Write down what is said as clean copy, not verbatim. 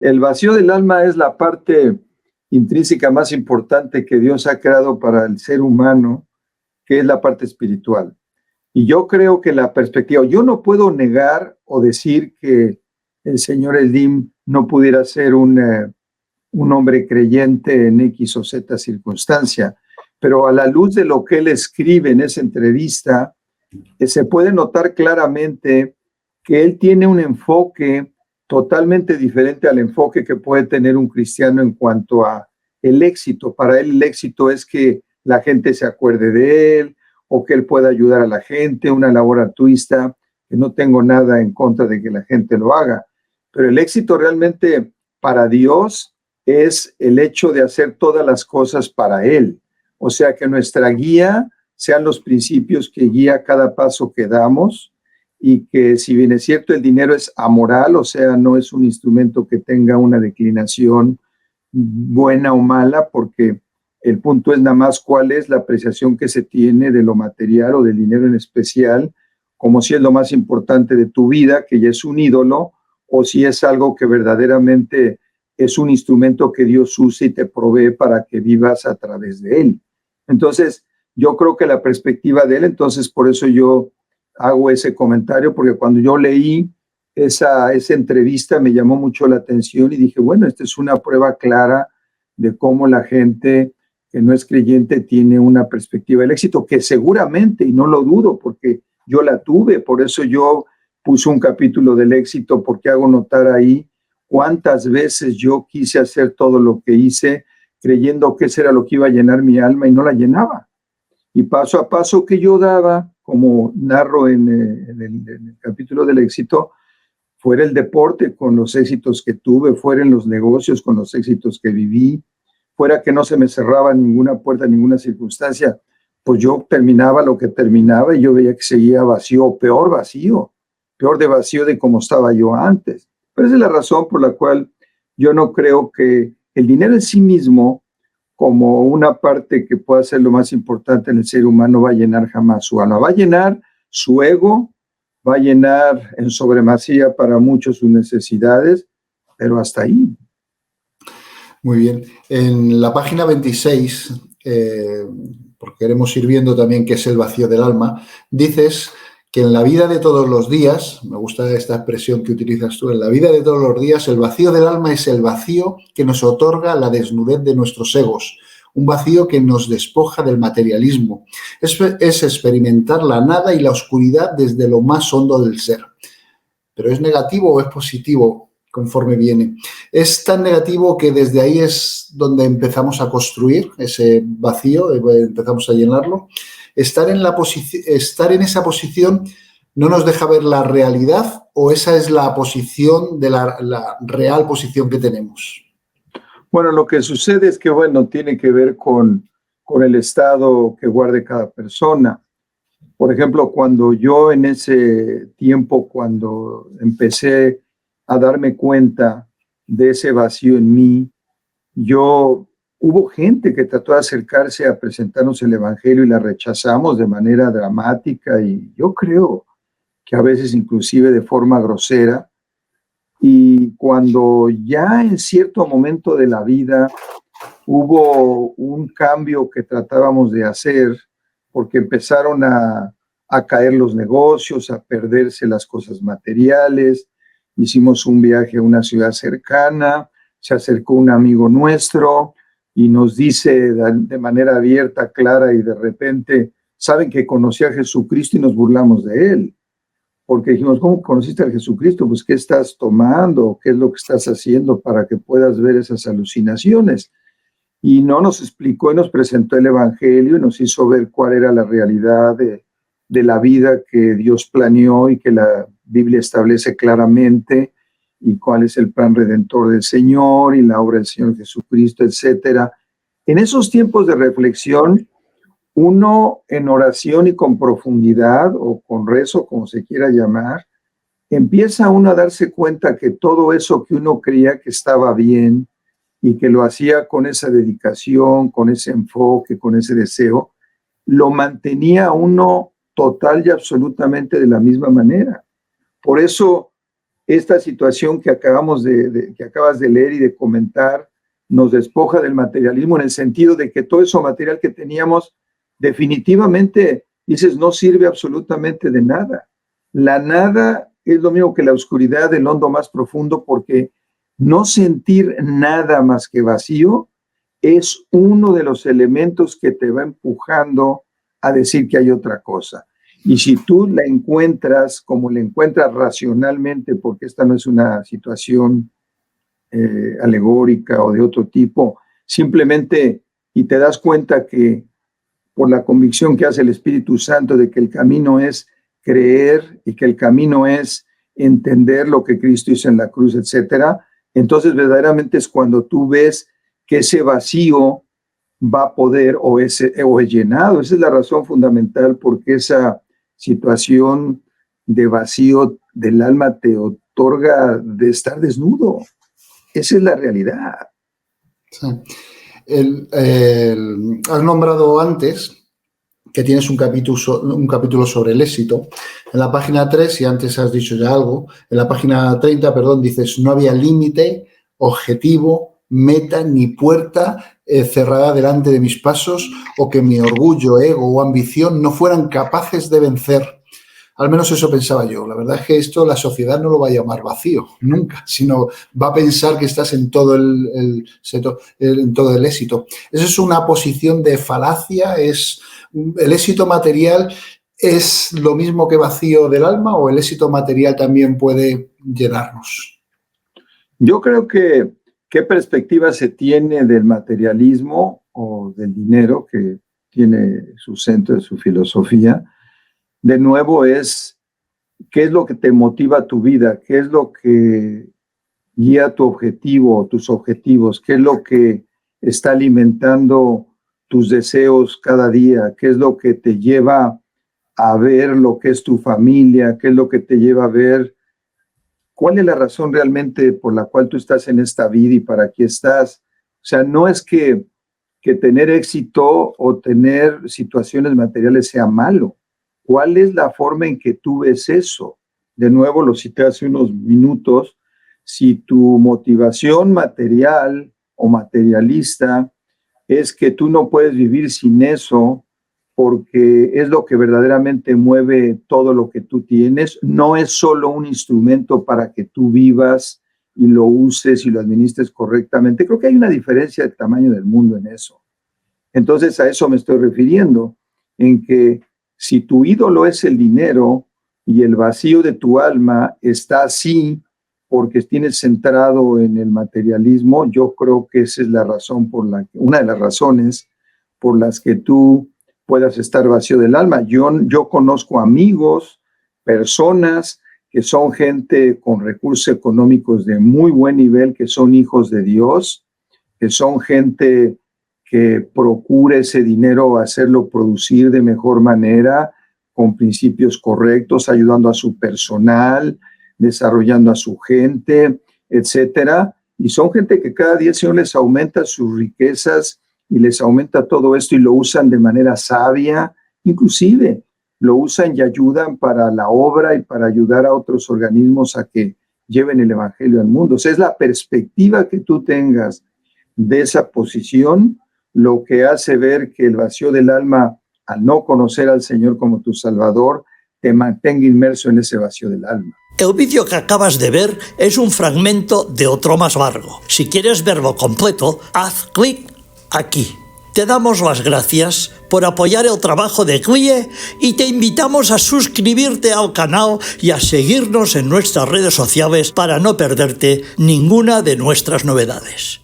El vacío del alma es la parte intrínseca más importante que Dios ha creado para el ser humano, que es la parte espiritual. Y yo creo que la perspectiva, yo no puedo negar o decir que el señor Elim no pudiera ser un hombre creyente en X o Z circunstancia, pero a la luz de lo que él escribe en esa entrevista, se puede notar claramente que él tiene un enfoque totalmente diferente al enfoque que puede tener un cristiano en cuanto a el éxito. Para él el éxito es que la gente se acuerde de él o que él pueda ayudar a la gente, una labor altruista, que no tengo nada en contra de que la gente lo haga. Pero el éxito realmente para Dios es el hecho de hacer todas las cosas para él. O sea, que nuestra guía sean los principios que guía cada paso que damos, y que, si bien es cierto, el dinero es amoral, o sea, no es un instrumento que tenga una declinación buena o mala, porque el punto es nada más cuál es la apreciación que se tiene de lo material o del dinero en especial, como si es lo más importante de tu vida, que ya es un ídolo, o si es algo que verdaderamente es un instrumento que Dios usa y te provee para que vivas a través de él. Entonces, yo creo que la perspectiva de él, entonces por eso yo hago ese comentario, porque cuando yo leí esa entrevista me llamó mucho la atención y dije, bueno, esta es una prueba clara de cómo la gente que no es creyente tiene una perspectiva del éxito, que seguramente, y no lo dudo, porque yo la tuve, por eso yo puse un capítulo del éxito, porque hago notar ahí cuántas veces yo quise hacer todo lo que hice, creyendo que eso era lo que iba a llenar mi alma y no la llenaba. Y paso a paso que yo daba, como narro en el capítulo del éxito, fuera el deporte con los éxitos que tuve, fuera en los negocios con los éxitos que viví, fuera que no se me cerraba ninguna puerta, ninguna circunstancia, pues yo terminaba lo que terminaba y yo veía que seguía vacío, peor de vacío de como estaba yo antes. Pero esa es la razón por la cual yo no creo que el dinero en sí mismo, como una parte que pueda ser lo más importante en el ser humano, va a llenar jamás su alma. Va a llenar su ego, va a llenar en sobremasía para muchos sus necesidades, pero hasta ahí. Muy bien. En la página 26, porque queremos ir viendo también qué es el vacío del alma, dices que en la vida de todos los días, me gusta esta expresión que utilizas tú, en la vida de todos los días, el vacío del alma es el vacío que nos otorga la desnudez de nuestros egos, un vacío que nos despoja del materialismo. Es experimentar la nada y la oscuridad desde lo más hondo del ser. ¿Pero es negativo o es positivo conforme viene? Es tan negativo que desde ahí es donde empezamos a construir ese vacío, empezamos a llenarlo. Estar en esa posición no nos deja ver la realidad, o esa es la posición de la real posición que tenemos. Bueno, lo que sucede es que, bueno, tiene que ver con el estado que guarde cada persona. Por ejemplo, cuando yo en ese tiempo, cuando empecé a darme cuenta de ese vacío en mí, hubo gente que trató de acercarse a presentarnos el evangelio y la rechazamos de manera dramática, y yo creo que a veces inclusive de forma grosera. Y cuando ya en cierto momento de la vida hubo un cambio que tratábamos de hacer, porque empezaron a caer los negocios, a perderse las cosas materiales, hicimos un viaje a una ciudad cercana, se acercó un amigo nuestro y nos dice de manera abierta, clara, y de repente, saben que conocí a Jesucristo, y nos burlamos de él. Porque dijimos, ¿cómo conociste a Jesucristo? Pues, ¿qué estás tomando? ¿Qué es lo que estás haciendo para que puedas ver esas alucinaciones? Y no nos explicó y nos presentó el evangelio y nos hizo ver cuál era la realidad de la vida que Dios planeó y que la Biblia establece claramente, y cuál es el plan redentor del Señor y la obra del Señor Jesucristo, etcétera. En esos tiempos de reflexión, uno, en oración y con profundidad o con rezo, como se quiera llamar, empieza uno a darse cuenta que todo eso que uno creía que estaba bien y que lo hacía con esa dedicación, con ese enfoque, con ese deseo, lo mantenía uno total y absolutamente de la misma manera. Por eso esta situación que acabas de leer y de comentar nos despoja del materialismo en el sentido de que todo eso material que teníamos definitivamente, dices, no sirve absolutamente de nada. La nada es lo mismo que la oscuridad del hondo más profundo, porque no sentir nada más que vacío es uno de los elementos que te va empujando a decir que hay otra cosa. Y si tú la encuentras como la encuentras racionalmente, porque esta no es una situación alegórica o de otro tipo, simplemente y te das cuenta que por la convicción que hace el Espíritu Santo de que el camino es creer y que el camino es entender lo que Cristo hizo en la cruz, etcétera, entonces verdaderamente es cuando tú ves que ese vacío va a poder o es llenado. Esa es la razón fundamental porque esa situación de vacío del alma te otorga de estar desnudo. Esa es la realidad. Sí. Has nombrado antes que tienes un capítulo sobre el éxito. En la página 3, y antes has dicho ya algo, en la página 30, dices, no había límite, objetivo, meta ni puerta cerrada delante de mis pasos o que mi orgullo, ego o ambición no fueran capaces de vencer. Al menos eso pensaba yo. La verdad es que esto la sociedad no lo va a llamar vacío, nunca, sino va a pensar que estás en todo el éxito. Eso es una posición de falacia. ¿El éxito material es lo mismo que vacío del alma o el éxito material también puede llenarnos? Yo creo que qué perspectiva se tiene del materialismo o del dinero, que tiene su centro de su filosofía, de nuevo es qué es lo que te motiva tu vida, qué es lo que guía tu objetivo, tus objetivos, qué es lo que está alimentando tus deseos cada día, qué es lo que te lleva a ver lo que es tu familia, qué es lo que te lleva a ver cuál es la razón realmente por la cual tú estás en esta vida y para qué estás. O sea, no es que tener éxito o tener situaciones materiales sea malo. ¿Cuál es la forma en que tú ves eso? De nuevo, lo cité hace unos minutos. Si tu motivación material o materialista es que tú no puedes vivir sin eso porque es lo que verdaderamente mueve todo lo que tú tienes, no es solo un instrumento para que tú vivas y lo uses y lo administres correctamente. Creo que hay una diferencia de tamaño del mundo en eso. Entonces a eso me estoy refiriendo, en que si tu ídolo es el dinero y el vacío de tu alma está así porque tienes centrado en el materialismo, yo creo que esa es la razón una de las razones por las que tú puedas estar vacío del alma. Yo conozco amigos, personas que son gente con recursos económicos de muy buen nivel, que son hijos de Dios, que son gente que procura ese dinero hacerlo producir de mejor manera, con principios correctos, ayudando a su personal, desarrollando a su gente, etcétera. Y son gente que cada día el Señor les aumenta sus riquezas y les aumenta todo esto y lo usan de manera sabia, inclusive lo usan y ayudan para la obra y para ayudar a otros organismos a que lleven el evangelio al mundo. O sea, es la perspectiva que tú tengas de esa posición lo que hace ver que el vacío del alma, al no conocer al Señor como tu Salvador, te mantenga inmerso en ese vacío del alma. El vídeo que acabas de ver es un fragmento de otro más largo. Si quieres verlo completo, haz clic aquí. Te damos las gracias por apoyar el trabajo de CLIE y te invitamos a suscribirte al canal y a seguirnos en nuestras redes sociales para no perderte ninguna de nuestras novedades.